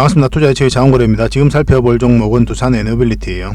반갑습니다. 투자 예측의 장원거래입니다. 지금 살펴볼 종목은 두산 에너빌리티예요.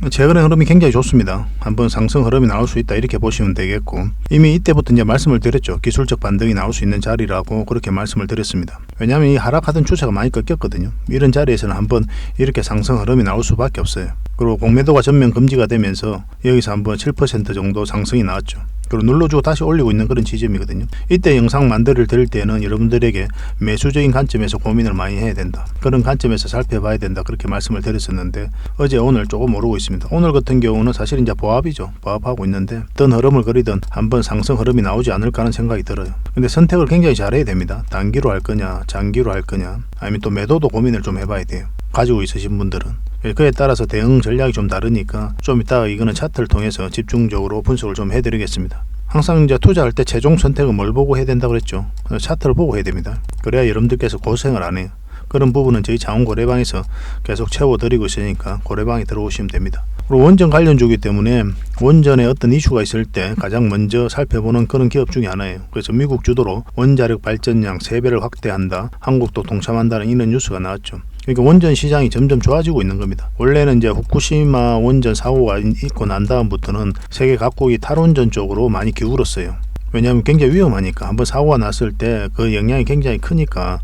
최근의 흐름이 굉장히 좋습니다. 한번 상승 흐름이 나올 수 있다 이렇게 보시면 되겠고, 이미 이때부터 이제 말씀을 드렸죠. 기술적 반등이 나올 수 있는 자리라고 그렇게 말씀을 드렸습니다. 왜냐하면 이 하락하던 추세가 많이 꺾였거든요. 이런 자리에서는 한번 이렇게 상승 흐름이 나올 수밖에 없어요. 그리고 공매도가 전면 금지가 되면서 여기서 한번 7% 정도 상승이 나왔죠. 그리고 눌러주고 다시 올리고 있는 그런 지점이거든요. 이때 영상 만들을 드릴 때는 여러분들에게 매수적인 관점에서 고민을 많이 해야 된다, 그런 관점에서 살펴봐야 된다, 그렇게 말씀을 드렸었는데, 어제 오늘 조금 오르고 있습니다. 오늘 같은 경우는 사실 이제 보합이죠. 보합하고 있는데 어떤 흐름을 그리든 한번 상승 흐름이 나오지 않을까 하는 생각이 들어요. 근데 선택을 굉장히 잘해야 됩니다. 단기로 할 거냐 장기로 할 거냐, 아니면 또 매도도 고민을 좀 해봐야 돼요. 가지고 있으신 분들은 그에 따라서 대응 전략이 좀 다르니까 좀 이따가 이거는 차트를 통해서 집중적으로 분석을 좀 해드리겠습니다. 항상 이제 투자할 때 최종 선택은 뭘 보고 해야 된다고 그랬죠. 차트를 보고 해야 됩니다. 그래야 여러분들께서 고생을 안 해요. 그런 부분은 저희 자원거래방에서 계속 채워드리고 있으니까 고래방에 들어오시면 됩니다. 그리고 원전 관련주기 때문에 원전에 어떤 이슈가 있을 때 가장 먼저 살펴보는 그런 기업 중에 하나예요. 그래서 미국 주도로 원자력 발전량 3배를 확대한다, 한국도 동참한다는 이런 뉴스가 나왔죠. 그러니까 원전 시장이 점점 좋아지고 있는 겁니다. 원래는 이제 후쿠시마 원전 사고가 있고 난 다음부터는 세계 각국이 탈원전 쪽으로 많이 기울었어요. 왜냐하면 굉장히 위험하니까, 한번 사고가 났을 때 그 영향이 굉장히 크니까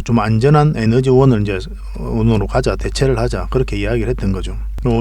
좀 안전한 에너지원을 이제 원으로 가자, 대체를 하자, 그렇게 이야기를 했던 거죠.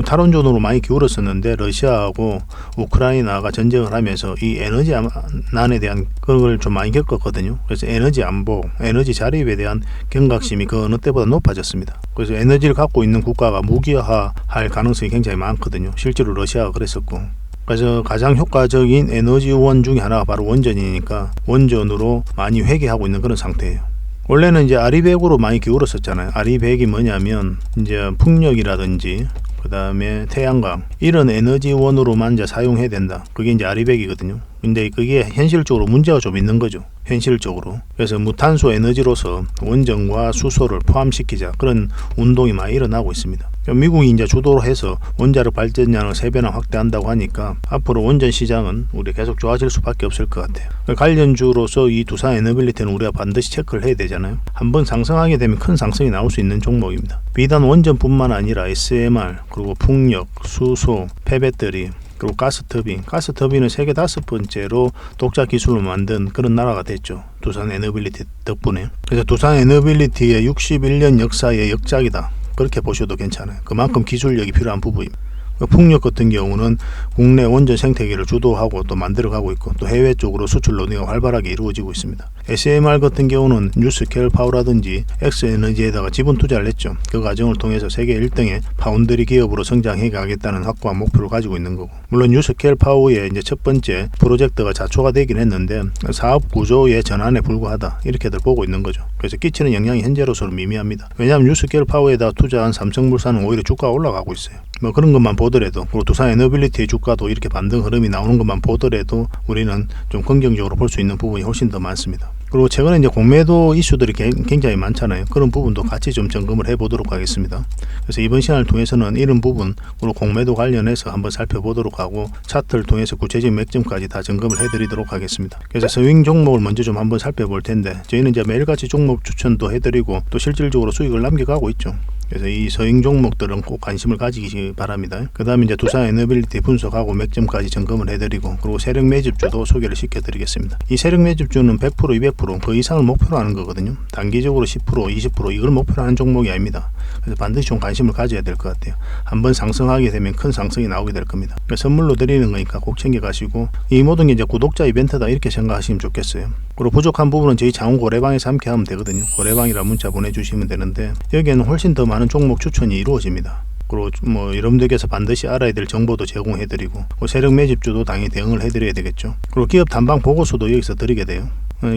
탈원전으로 많이 기울었었는데 러시아하고 우크라이나가 전쟁을 하면서 이 에너지난에 대한 그걸 좀 많이 겪었거든요. 그래서 에너지 안보, 에너지 자립에 대한 경각심이 그 어느 때보다 높아졌습니다. 그래서 에너지를 갖고 있는 국가가 무기화할 가능성이 굉장히 많거든요. 실제로 러시아가 그랬었고. 그래서 가장 효과적인 에너지원 중에 하나가 바로 원전이니까 원전으로 많이 회귀하고 있는 그런 상태예요. 원래는 이제 아리백으로 많이 기울었었잖아요. 아리백이 뭐냐면 이제 풍력이라든지 그 다음에 태양광, 이런 에너지원으로만 이제 사용해야 된다, 그게 이제 아리백이거든요. 근데 그게 현실적으로 문제가 좀 있는 거죠. 현실적으로. 그래서 무탄소 에너지로서 원전과 수소를 포함시키자, 그런 운동이 많이 일어나고 있습니다. 미국이 이제 주도로 해서 원자력 발전량을 3배나 확대한다고 하니까 앞으로 원전 시장은 우리 계속 좋아질 수밖에 없을 것 같아요. 관련주로서 이 두산 에너빌리티는 우리가 반드시 체크를 해야 되잖아요. 한번 상승하게 되면 큰 상승이 나올 수 있는 종목입니다. 비단 원전뿐만 아니라 SMR, 그리고 풍력, 수소, 폐배터리, 그리고 가스터빈은 세계 5번째로 독자 기술로 만든 그런 나라가 됐죠. 두산 에너빌리티 덕분에. 그래서 두산 에너빌리티의 61년 역사의 역작이다, 그렇게 보셔도 괜찮아요. 그만큼 기술력이 필요한 부분입니다. 풍력 같은 경우는 국내 원전 생태계를 주도하고 또 만들어가고 있고, 또 해외 쪽으로 수출 논의가 활발하게 이루어지고 있습니다. SMR 같은 경우는 뉴스케일 파워라든지 엑스에너지에다가 지분 투자를 했죠. 그 과정을 통해서 세계 1등의 파운드리 기업으로 성장해 가겠다는 확고한 목표를 가지고 있는 거고, 물론 뉴스케일 파워의 이제 첫 번째 프로젝트가 자초가 되긴 했는데 사업 구조의 전환에 불과하다, 이렇게들 보고 있는 거죠. 그래서 끼치는 영향이 현재로서는 미미합니다. 왜냐하면 뉴스케일 파워에다 투자한 삼성물산은 오히려 주가가 올라가고 있어요. 뭐 그런 것만 보더라도, 그리고 두산 에너빌리티의 주가도 이렇게 반등 흐름이 나오는 것만 보더라도 우리는 좀 긍정적으로 볼 수 있는 부분이 훨씬 더 많습니다. 그리고 최근에 이제 공매도 이슈들이 굉장히 많잖아요. 그런 부분도 같이 좀 점검을 해보도록 하겠습니다. 그래서 이번 시간을 통해서는 이런 부분, 그리고 공매도 관련해서 한번 살펴보도록 하고, 차트를 통해서 구체적인 맥점까지 다 점검을 해드리도록 하겠습니다. 그래서 서윙 종목을 먼저 좀 한번 살펴볼 텐데, 저희는 이제 매일같이 종목 추천도 해드리고 또 실질적으로 수익을 남겨가고 있죠. 그래서 이 서행 종목들은 꼭 관심을 가지기 바랍니다. 그 다음에 이제 두산 에너빌리티 분석하고 맥점까지 점검을 해드리고, 그리고 세력 매집주도 소개를 시켜드리겠습니다. 이 세력 매집주는 100%, 200% 그 이상을 목표로 하는 거거든요. 단기적으로 10%, 20% 이걸 목표로 하는 종목이 아닙니다. 그래서 반드시 좀 관심을 가져야 될 것 같아요. 한번 상승하게 되면 큰 상승이 나오게 될 겁니다. 선물로 드리는 거니까 꼭 챙겨가시고, 이 모든 게 이제 구독자 이벤트다, 이렇게 생각하시면 좋겠어요. 그리고 부족한 부분은 저희 자원고래방에서 함께 하면 되거든요. 고래방이라 문자 보내주시면 되는데, 여기에는 훨씬 더 많은 종목 추천이 이루어집니다. 그리고 뭐 여러분들께서 반드시 알아야 될 정보도 제공해드리고, 세력 매집주도 당연히 대응을 해드려야 되겠죠. 그리고 기업 단방 보고서도 여기서 드리게 돼요.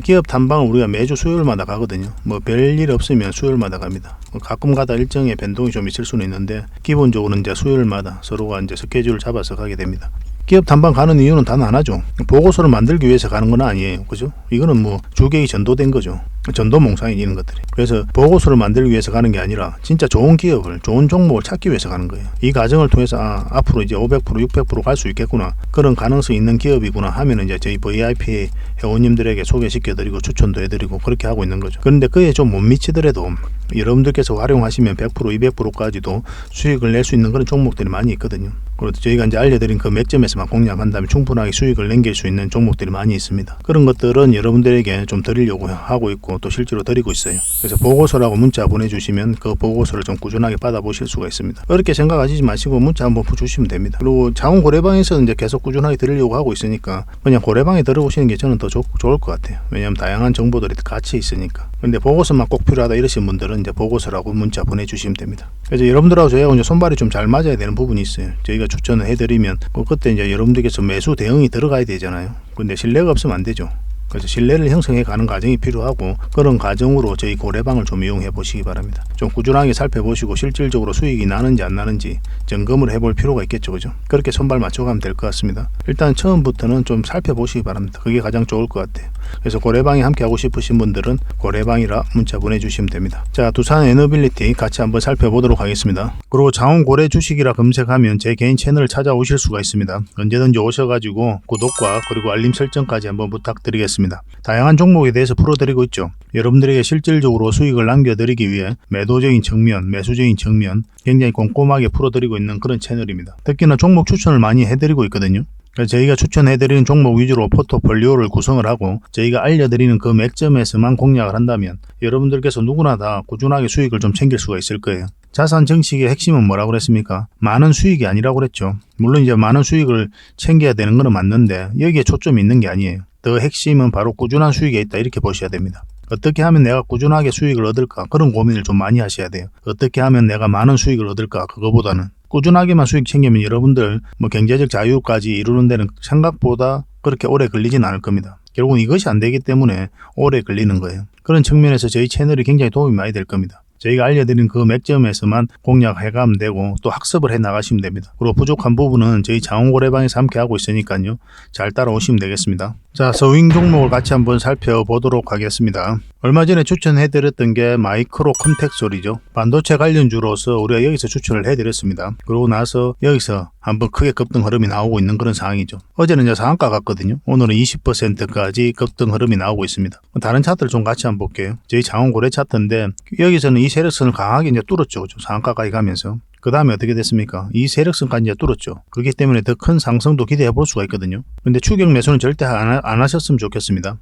기업 탐방은 우리가 매주 수요일마다 가거든요. 뭐 별일 없으면 수요일마다 갑니다. 가끔 가다 일정의 변동이 좀 있을 수는 있는데, 기본적으로는 이제 수요일마다 서로가 이제 스케줄을 잡아서 가게 됩니다. 기업 탐방 가는 이유는 단 하나죠. 보고서를 만들기 위해서 가는 건 아니에요. 그죠? 이거는 뭐 주객이 전도된 거죠. 전도몽상이 이런 것들이. 그래서 보고서를 만들기 위해서 가는 게 아니라 진짜 좋은 기업을, 좋은 종목을 찾기 위해서 가는 거예요. 이 과정을 통해서 앞으로 이제 500%, 600% 갈 수 있겠구나, 그런 가능성이 있는 기업이구나 하면 이제 저희 VIP 회원님들에게 소개시켜드리고 추천도 해드리고 그렇게 하고 있는 거죠. 그런데 그에 좀 못 미치더라도 여러분들께서 활용하시면 100%, 200%까지도 수익을 낼 수 있는 그런 종목들이 많이 있거든요. 그리고 저희가 이제 알려드린 그 맥점에서만 공략한다면 충분하게 수익을 남길 수 있는 종목들이 많이 있습니다. 그런 것들은 여러분들에게 좀 드리려고 하고 있고 또 실제로 드리고 있어요. 그래서 보고서라고 문자 보내주시면 그 보고서를 좀 꾸준하게 받아보실 수가 있습니다. 어렵게 생각하시지 마시고 문자 한번 주시면 됩니다. 그리고 자원 고래방에서는 이제 계속 꾸준하게 드리려고 하고 있으니까 그냥 고래방에 들어오시는 게 저는 더 좋을 것 같아요. 왜냐하면 다양한 정보들이 같이 있으니까. 근데 보고서만 꼭 필요하다 이러신 분들은 이제 보고서라고 문자 보내주시면 됩니다. 그래서 여러분들하고 저희하고 이제 손발이 좀 잘 맞아야 되는 부분이 있어요. 저희가 추천을 해드리면 그때 이제 여러분들께서 매수 대응이 들어가야 되잖아요. 근데 신뢰가 없으면 안 되죠. 그래서 신뢰를 형성해 가는 과정이 필요하고 그런 과정으로 저희 고래방을 좀 이용해 보시기 바랍니다. 좀 꾸준하게 살펴보시고 실질적으로 수익이 나는지 안 나는지 점검을 해볼 필요가 있겠죠. 그죠? 그렇게 손발 맞춰가면 될 것 같습니다. 일단 처음부터는 좀 살펴보시기 바랍니다. 그게 가장 좋을 것 같아요. 그래서 고래방에 함께 하고 싶으신 분들은 고래방이라 문자 보내주시면 됩니다. 자, 두산 에너빌리티 같이 한번 살펴보도록 하겠습니다. 그리고 자원고래 주식이라 검색하면 제 개인 채널을 찾아오실 수가 있습니다. 언제든지 오셔가지고 구독과 그리고 알림 설정까지 한번 부탁드리겠습니다. 다양한 종목에 대해서 풀어드리고 있죠. 여러분들에게 실질적으로 수익을 남겨드리기 위해 매도적인 측면, 매수적인 측면 굉장히 꼼꼼하게 풀어드리고 있는 그런 채널입니다. 특히나 종목 추천을 많이 해드리고 있거든요. 저희가 추천해드리는 종목 위주로 포트폴리오를 구성을 하고 저희가 알려드리는 그 맥점에서만 공략을 한다면 여러분들께서 누구나 다 꾸준하게 수익을 좀 챙길 수가 있을 거예요. 자산 증식의 핵심은 뭐라고 그랬습니까? 많은 수익이 아니라고 그랬죠. 물론 이제 많은 수익을 챙겨야 되는 건 맞는데 여기에 초점이 있는 게 아니에요. 더 핵심은 바로 꾸준한 수익에 있다 이렇게 보셔야 됩니다. 어떻게 하면 내가 꾸준하게 수익을 얻을까? 그런 고민을 좀 많이 하셔야 돼요. 어떻게 하면 내가 많은 수익을 얻을까? 그거보다는 꾸준하게만 수익 챙기면 여러분들 경제적 자유까지 이루는 데는 생각보다 그렇게 오래 걸리진 않을 겁니다. 결국은 이것이 안 되기 때문에 오래 걸리는 거예요. 그런 측면에서 저희 채널이 굉장히 도움이 많이 될 겁니다. 저희가 알려드린 그 맥점에서만 공략해가면 되고 또 학습을 해 나가시면 됩니다. 그리고 부족한 부분은 저희 자원고래방에서 함께 하고 있으니까요. 잘 따라오시면 되겠습니다. 자, 서윙 종목을 같이 한번 살펴보도록 하겠습니다. 얼마 전에 추천해드렸던 게 마이크로 컨텍솔이죠. 반도체 관련주로서 우리가 여기서 추천을 해드렸습니다. 그러고 나서 여기서 한번 크게 급등 흐름이 나오고 있는 그런 상황이죠. 어제는 이제 상한가 갔거든요. 오늘은 20%까지 급등 흐름이 나오고 있습니다. 다른 차트를 좀 같이 한번 볼게요. 저희 자원고래 차트인데 여기서는 이 세력선을 강하게 이제 뚫었죠. 그죠? 상한가까지 가면서. 그 다음에 어떻게 됐습니까? 이 세력선까지 이제 뚫었죠. 그렇기 때문에 더 큰 상승도 기대해 볼 수가 있거든요. 근데 추격 매수는 절대 안 하셨으면 좋겠습니다.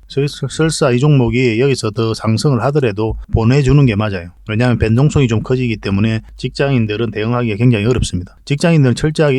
설사 이 종목이 여기서 더 상승을 하더라도 보내주는 게 맞아요. 왜냐하면 변동성이 좀 커지기 때문에 직장인들은 대응하기가 굉장히 어렵습니다. 직장인들은 철저하게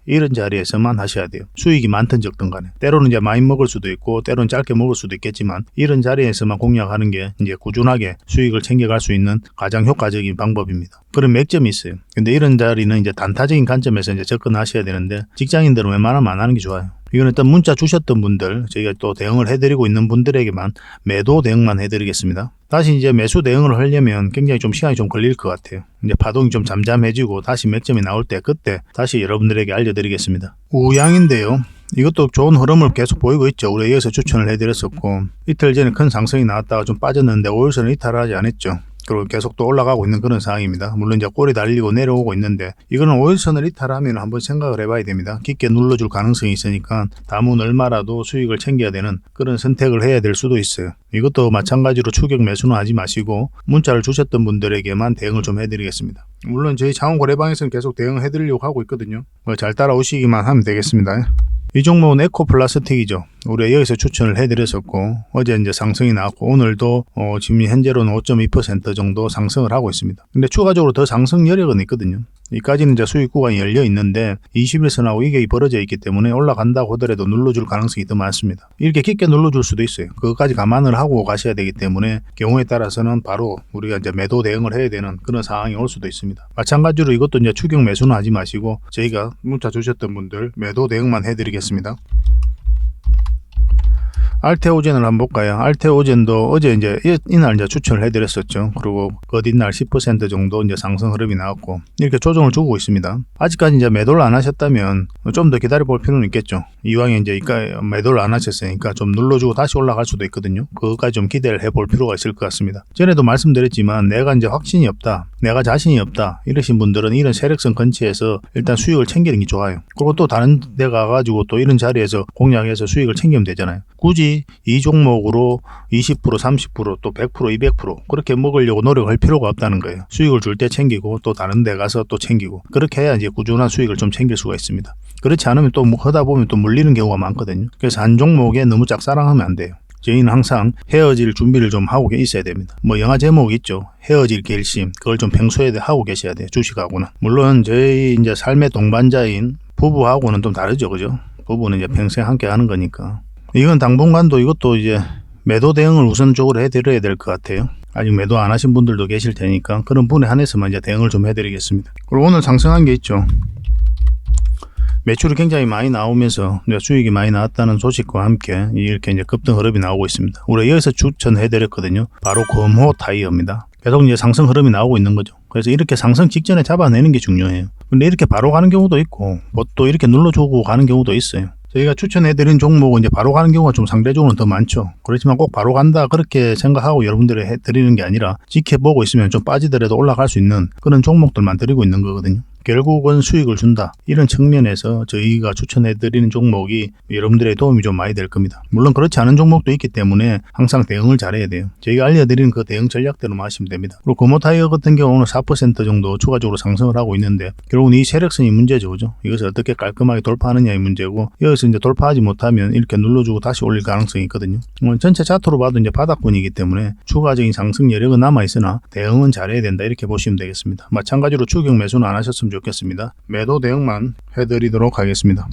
이런 자리에서만 하셔야 돼요. 수익이 많든 적든 간에. 때로는 이제 많이 먹을 수도 있고 때로는 짧게 먹을 수도 있겠지만 이런 자리에서만 공략하는 게 이제 꾸준하게 수익을 챙겨갈 수 있는 가장 효과적인 방법입니다. 그런 맥점이 있어요. 근데 이런 자리는 이제 단타적인 관점에서 이제 접근하셔야 되는데 직장인들은 웬만하면 안 하는 게 좋아요. 이건 일단 문자 주셨던 분들, 저희가 또 대응을 해드리고 있는 분들에게만 매도 대응만 해드리겠습니다. 다시 이제 매수 대응을 하려면 굉장히 좀 시간이 좀 걸릴 것 같아요. 이제 파동이 좀 잠잠해지고 다시 맥점이 나올 때 그때 다시 여러분들에게 알려드리겠습니다. 우양인데요. 이것도 좋은 흐름을 계속 보이고 있죠. 우리가 여기서 추천을 해드렸었고 이틀 전에 큰 상승이 나왔다가 좀 빠졌는데 5일선을 이탈하지 않았죠. 그리고 계속 또 올라가고 있는 그런 상황입니다. 물론 이제 꼬리 달리고 내려오고 있는데 이거는 5일선을 이탈하면 한번 생각을 해봐야 됩니다. 깊게 눌러줄 가능성이 있으니까 다음은 얼마라도 수익을 챙겨야 되는 그런 선택을 해야 될 수도 있어요. 이것도 마찬가지로 추격 매수는 하지 마시고 문자를 주셨던 분들에게만 대응을 좀 해드리겠습니다. 물론 저희 자원고래방에서는 계속 대응을 해드리려고 하고 있거든요. 잘 따라오시기만 하면 되겠습니다. 이 종목은 에코플라스틱이죠. 우리가 여기서 추천을 해드렸었고 어제 이제 상승이 나왔고 오늘도 지금 현재로는 5.2% 정도 상승을 하고 있습니다. 근데 추가적으로 더 상승 여력은 있거든요. 이까지는 이제 수익 구간이 열려 있는데 21선하고 이게 벌어져 있기 때문에 올라간다고 하더라도 눌러줄 가능성이 더 많습니다. 이렇게 깊게 눌러줄 수도 있어요. 그것까지 감안을 하고 가셔야 되기 때문에 경우에 따라서는 바로 우리가 이제 매도 대응을 해야 되는 그런 상황이 올 수도 있습니다. 마찬가지로 이것도 이제 추격 매수는 하지 마시고 저희가 문자 주셨던 분들 매도 대응만 해드리겠습니다. 알테오젠을 한번 볼까요? 알테오젠도 어제 이날 추천을 해드렸었죠. 그리고 뒷날 10% 정도 상승 흐름이 나왔고 이렇게 조정을 주고 있습니다. 아직까지 매도를 안 하셨다면 좀 더 기다려 볼 필요는 있겠죠. 이왕에 매도를 안 하셨으니까 좀 눌러주고 다시 올라갈 수도 있거든요. 그것까지 좀 기대를 해볼 필요가 있을 것 같습니다. 전에도 말씀드렸지만 내가 확신이 없다, 내가 자신이 없다 이러신 분들은 이런 세력선 근처에서 일단 수익을 챙기는 게 좋아요. 그리고 또 다른 데 가가지고 또 이런 자리에서 공략해서 수익을 챙기면 되잖아요. 굳이 이 종목으로 20%, 30%, 또 100%, 200% 그렇게 먹으려고 노력할 필요가 없다는 거예요. 수익을 줄 때 챙기고 또 다른 데 가서 또 챙기고 그렇게 해야 꾸준한 수익을 좀 챙길 수가 있습니다. 그렇지 않으면 또 하다 보면 또 물리는 경우가 많거든요. 그래서 한 종목에 너무 짝사랑하면 안 돼요. 저희는 항상 헤어질 준비를 좀 하고 있어야 됩니다. 영화 제목 있죠. 헤어질 결심. 그걸 좀 평소에 하고 계셔야 돼요. 주식하고는. 물론 저희 삶의 동반자인 부부하고는 좀 다르죠. 그죠? 부부는 평생 함께 하는 거니까. 이건 당분간도 이것도 매도 대응을 우선적으로 해드려야 될 것 같아요. 아직 매도 안 하신 분들도 계실 테니까 그런 분에 한해서만 대응을 좀 해드리겠습니다. 그리고 오늘 상승한 게 있죠. 매출이 굉장히 많이 나오면서 수익이 많이 나왔다는 소식과 함께 이렇게 급등 흐름이 나오고 있습니다. 우리 여기서 추천해드렸거든요. 바로 금호 타이어입니다. 계속 상승 흐름이 나오고 있는 거죠. 그래서 이렇게 상승 직전에 잡아내는 게 중요해요. 근데 이렇게 바로 가는 경우도 있고 또 이렇게 눌러주고 가는 경우도 있어요. 저희가 추천해드린 종목은 바로 가는 경우가 좀 상대적으로 더 많죠. 그렇지만 꼭 바로 간다 그렇게 생각하고 여러분들이 해드리는 게 아니라 지켜보고 있으면 좀 빠지더라도 올라갈 수 있는 그런 종목들만 드리고 있는 거거든요. 결국은 수익을 준다. 이런 측면에서 저희가 추천해드리는 종목이 여러분들의 도움이 좀 많이 될 겁니다. 물론 그렇지 않은 종목도 있기 때문에 항상 대응을 잘해야 돼요. 저희가 알려드리는 그 대응 전략대로만 하시면 됩니다. 그리고 금호타이어 같은 경우는 4% 정도 추가적으로 상승을 하고 있는데 결국은 이 세력선이 문제죠. 그죠? 이것을 어떻게 깔끔하게 돌파하느냐의 문제고 여기서 돌파하지 못하면 이렇게 눌러주고 다시 올릴 가능성이 있거든요. 전체 차트로 봐도 바닥권이기 때문에 추가적인 상승 여력은 남아있으나 대응은 잘해야 된다. 이렇게 보시면 되겠습니다. 마찬가지로 추격 매수는 안 하셨으면 좋겠습니다. 매도 대응만 해드리도록 하겠습니다.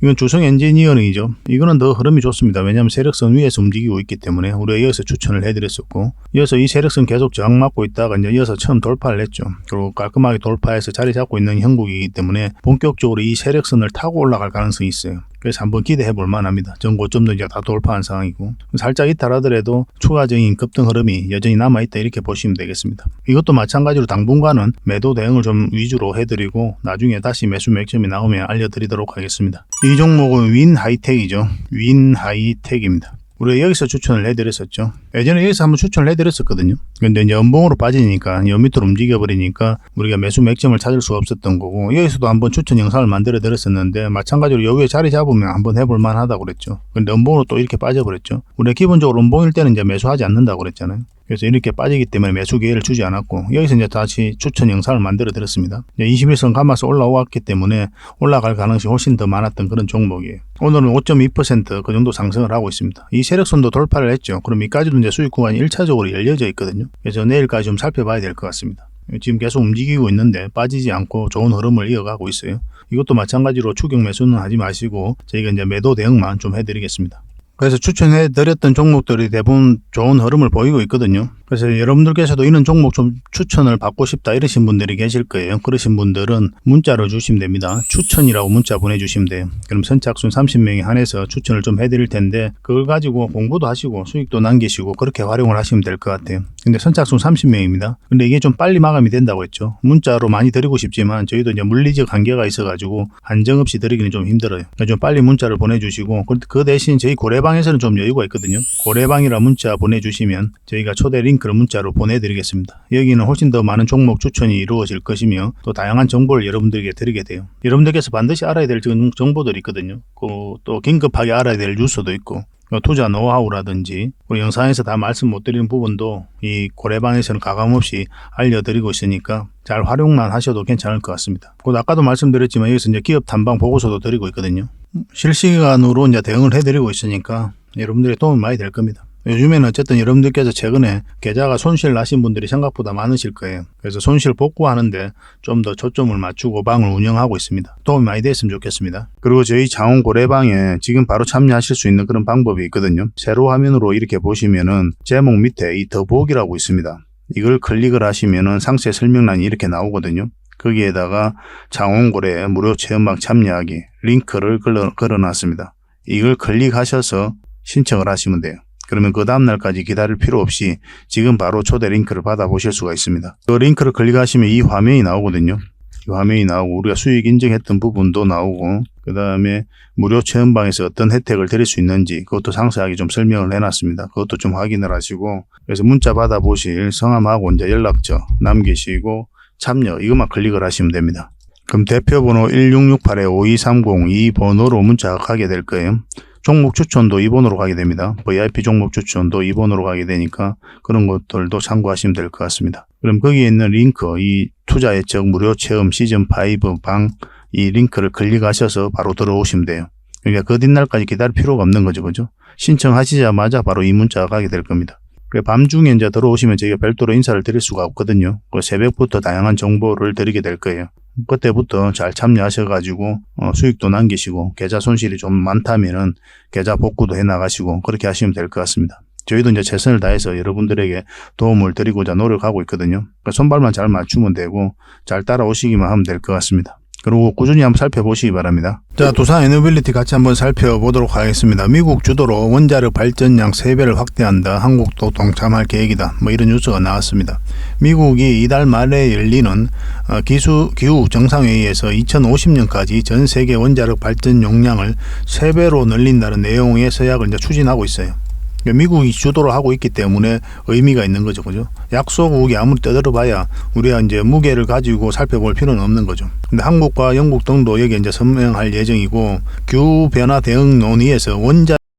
이건 주성 엔지니어링이죠. 이거는 더 흐름이 좋습니다. 왜냐하면 세력선 위에서 움직이고 있기 때문에 우리가 이어서 추천을 해드렸었고 이어서 이 세력선 계속 저항 맞고 있다가 이어서 처음 돌파를 했죠. 그리고 깔끔하게 돌파해서 자리 잡고 있는 형국이기 때문에 본격적으로 이 세력선을 타고 올라갈 가능성이 있어요. 그래서 한번 기대해 볼 만합니다. 전 고점도 다 돌파한 상황이고 살짝 이탈하더라도 추가적인 급등 흐름이 여전히 남아있다 이렇게 보시면 되겠습니다. 이것도 마찬가지로 당분간은 매도 대응을 좀 위주로 해드리고 나중에 다시 매수 맥점이 나오면 알려드리도록 하겠습니다. 이 종목은 윈하이텍이죠. 윈하이텍입니다. 우리가 여기서 추천을 해드렸었죠. 예전에 여기서 한번 추천을 해드렸었거든요. 근데 연봉으로 빠지니까 연 밑으로 움직여버리니까 우리가 매수 맥점을 찾을 수가 없었던 거고 여기서도 한번 추천 영상을 만들어 드렸었는데 마찬가지로 여기에 자리 잡으면 한번 해볼 만하다고 그랬죠. 근데 연봉으로 또 이렇게 빠져버렸죠. 우리가 기본적으로 연봉일 때는 매수하지 않는다고 그랬잖아요. 그래서 이렇게 빠지기 때문에 매수 기회를 주지 않았고 여기서 다시 추천 영상을 만들어 드렸습니다. 21선 감아서 올라왔기 때문에 올라갈 가능성이 훨씬 더 많았던 그런 종목이에요. 오늘은 5.2% 그 정도 상승을 하고 있습니다. 이 세력선도 돌파를 했죠. 그럼 이까지도 수익 구간이 1차적으로 열려져 있거든요. 그래서 내일까지 좀 살펴봐야 될 것 같습니다. 지금 계속 움직이고 있는데 빠지지 않고 좋은 흐름을 이어가고 있어요. 이것도 마찬가지로 추격 매수는 하지 마시고 저희가 매도 대응만 좀 해드리겠습니다. 그래서 추천해 드렸던 종목들이 대부분 좋은 흐름을 보이고 있거든요. 그래서 여러분들께서도 이런 종목 좀 추천을 받고 싶다 이러신 분들이 계실 거예요. 그러신 분들은 문자로 주시면 됩니다. 추천이라고 문자 보내주시면 돼요. 그럼 선착순 30명에 한해서 추천을 좀 해드릴 텐데 그걸 가지고 공부도 하시고 수익도 남기시고 그렇게 활용을 하시면 될 것 같아요. 근데 선착순 30명입니다. 근데 이게 좀 빨리 마감이 된다고 했죠. 문자로 많이 드리고 싶지만 저희도 물리적 한계가 있어가지고 한정없이 드리기는 좀 힘들어요. 그러니까 좀 빨리 문자를 보내주시고 그 대신 저희 고래방에서는 좀 여유가 있거든요. 고래방이라 문자 보내주시면 저희가 초대 링크를 문자로 보내드리겠습니다. 여기는 훨씬 더 많은 종목 추천이 이루어질 것이며 또 다양한 정보를 여러분들에게 드리게 돼요. 여러분들께서 반드시 알아야 될 정보들이 있거든요. 또 긴급하게 알아야 될 뉴스도 있고 투자 노하우라든지 우리 영상에서 다 말씀 못 드리는 부분도 이 고래방에서는 가감없이 알려드리고 있으니까 잘 활용만 하셔도 괜찮을 것 같습니다. 곧 아까도 말씀드렸지만 여기서 기업 탐방 보고서도 드리고 있거든요. 실시간으로 대응을 해드리고 있으니까 여러분들의 도움이 많이 될 겁니다. 요즘에는 어쨌든 여러분들께서 최근에 계좌가 손실 나신 분들이 생각보다 많으실 거예요. 그래서 손실 복구하는데 좀 더 초점을 맞추고 방을 운영하고 있습니다. 도움이 많이 됐으면 좋겠습니다. 그리고 저희 장원 고래방에 지금 바로 참여하실 수 있는 그런 방법이 있거든요. 세로 화면으로 이렇게 보시면은 제목 밑에 이 더보기라고 있습니다. 이걸 클릭을 하시면은 상세 설명란이 이렇게 나오거든요. 거기에다가 장원고래 무료 체험방 참여하기 링크를 걸어놨습니다. 이걸 클릭하셔서 신청을 하시면 돼요. 그러면 그 다음날까지 기다릴 필요 없이 지금 바로 초대 링크를 받아보실 수가 있습니다. 그 링크를 클릭하시면 이 화면이 나오거든요. 이 화면이 나오고 우리가 수익 인증했던 부분도 나오고 그 다음에 무료 체험방에서 어떤 혜택을 드릴 수 있는지 그것도 상세하게 좀 설명을 해놨습니다. 그것도 좀 확인을 하시고 그래서 문자 받아보실 성함하고 이제 연락처 남기시고 참여 이것만 클릭을 하시면 됩니다. 그럼 대표번호 1668-5230 이 번호로 문자가 가게 될 거예요. 종목 추천도 이 번호로 가게 됩니다. VIP 종목 추천도 이 번호로 가게 되니까 그런 것들도 참고하시면 될 것 같습니다. 그럼 거기에 있는 링크, 이 투자 예측 무료 체험 시즌5 방 이 링크를 클릭하셔서 바로 들어오시면 돼요. 그러니까 그 뒷날까지 기다릴 필요가 없는 거죠. 그죠? 신청하시자마자 바로 이 문자가 가게 될 겁니다. 밤중에 이제 들어오시면 저희가 별도로 인사를 드릴 수가 없거든요. 새벽부터 다양한 정보를 드리게 될 거예요. 그때부터 잘 참여하셔가지고 수익도 남기시고 계좌 손실이 좀 많다면은 계좌 복구도 해 나가시고 그렇게 하시면 될 것 같습니다. 저희도 이제 최선을 다해서 여러분들에게 도움을 드리고자 노력하고 있거든요. 그러니까 손발만 잘 맞추면 되고 잘 따라오시기만 하면 될 것 같습니다. 그리고 꾸준히 한번 살펴보시기 바랍니다. 자, 두산 에너빌리티 같이 한번 살펴보도록 하겠습니다. 미국 주도로 원자력 발전량 3배를 확대한다. 한국도 동참할 계획이다. 뭐 이런 뉴스가 나왔습니다. 미국이 이달 말에 열리는 기후 정상회의에서 2050년까지 전 세계 원자력 발전 용량을 3배로 늘린다는 내용의 서약을 이제 추진하고 있어요. 미국이 주도를 하고 있기 때문에 의미가 있는 거죠. 그죠? 약소국이 아무리 떠들어봐야 우리가 이제 무게를 가지고 살펴볼 필요는 없는 거죠. 근데 한국과 영국 등도 여기에 이제 서명할 예정이고 기후 변화 대응 논의에서 원자